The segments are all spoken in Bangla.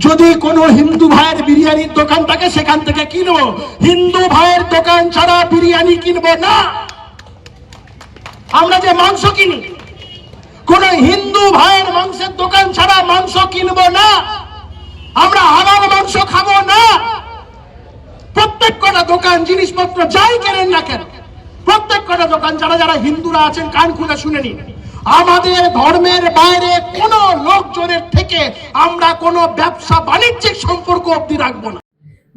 যদি কোনো হিন্দু ভাইয়ের বিরিয়ানির দোকান থাকে সেখান থেকে কিনবো, হিন্দু ভাইয়ের দোকান ছাড়া বিরিয়ানি কিনবো না। আমরা যে মাংস কিনি, কোন হিন্দু ভাইয়ের মাংসের দোকান ছাড়া মাংস কিনবো না। আমরা হালাল মাংস খাবো না। প্রত্যেক কটা দোকান জিনিসপত্র যাই কেনেন না কেন, প্রত্যেক কটা দোকান যারা যারা হিন্দুরা আছেন কান খুলে শুনে নিন, আমাদের ধর্মের বাইরে কোন লোকজনের থেকে আমরা কোনো ব্যবসা বাণিজ্যিক সম্পর্ক অব্দি রাখবো না।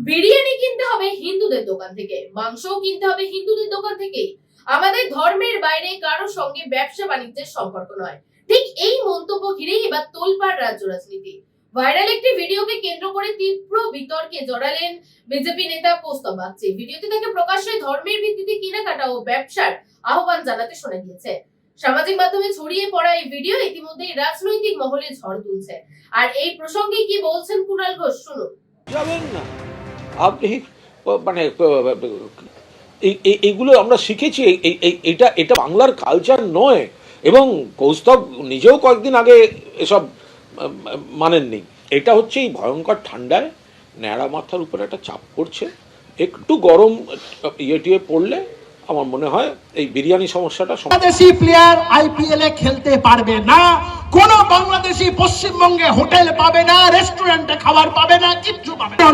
বিরিয়ানি কিনতে হবে হিন্দুদের দোকান থেকে, মাংসও কিনতে হবে হিন্দুদের দোকান থেকে। আমাদের ধর্মের বাইরে কারোর সঙ্গে ব্যবসা বাণিজ্যের সম্পর্ক নয়। ঠিক এই মন্তব্য ঘিরেই এবার তোলপাড় রাজ্য রাজনীতি। ভাইরাল একটি ভিডিওকে কেন্দ্র করে তীব্র বিতর্কে জড়ালেন বিজেপি নেতা কৌস্তব বাগচি। ভিডিওতে তাকে প্রকাশ্যে ধর্মের ভিত্তিতে কেনাকাটা ও ব্যবসার আহ্বান জানাতে শোনা গিয়েছে। সামাজিক মাধ্যমে ছড়িয়ে পড়া এই ভিডিও ইতিমধ্যেই রাজনৈতিক মহলে ঝড় তুলছে। আর এই প্রসঙ্গে কি বলছেন কুণাল ঘোষ, শুনুন। যাবেন না আপনি, মানে এইগুলো আমরা শিখেছি, এটা এটা বাংলার কালচার নয়। এবং কৌস্তব নিজেও কয়েকদিন আগে এসব মানেননি। এটা হচ্ছে এই ভয়ঙ্কর ঠান্ডায় ন্যাড়া মাথার উপরে একটা চাপ পড়ছে, একটু গরম ইয়ে পড়লে আমার মনে হয় এই বিরিয়ানি সমস্যাটা। বাংলাদেশি প্লেয়ার আইপিএল এ খেলতে পারবে না, কোন বাংলাদেশি পশ্চিমবঙ্গে হোটেল পাবে না, রেস্টুরেন্টে খাবার পাবে না, কিচ্ছু পাবে না।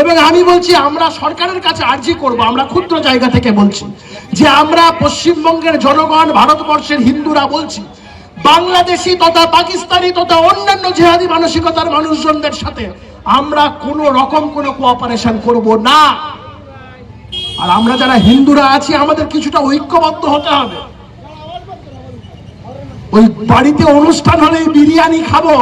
এবং আমি বলছি, আমরা সরকারের কাছে আর্জি করব, আমরা ক্ষুদ্র জায়গা থেকে বলছি যে আমরা পশ্চিমবঙ্গের জনগণ, ভারতবর্ষের হিন্দুরা বলছি, বাংলাদেশি তথা পাকিস্তানি তথা অন্যান্য জিহাদি মানসিকতার মানুষজনদের সাথে আমরা কোন রকম কোনো কোঅপারেশন করব না। আর আমরা যারা হিন্দুরা আছি আমাদের কিছুটা ঐক্যবদ্ধ হতে হবে। ওই বাড়িতে অনুষ্ঠান হলে বিরিয়ানি খাবো,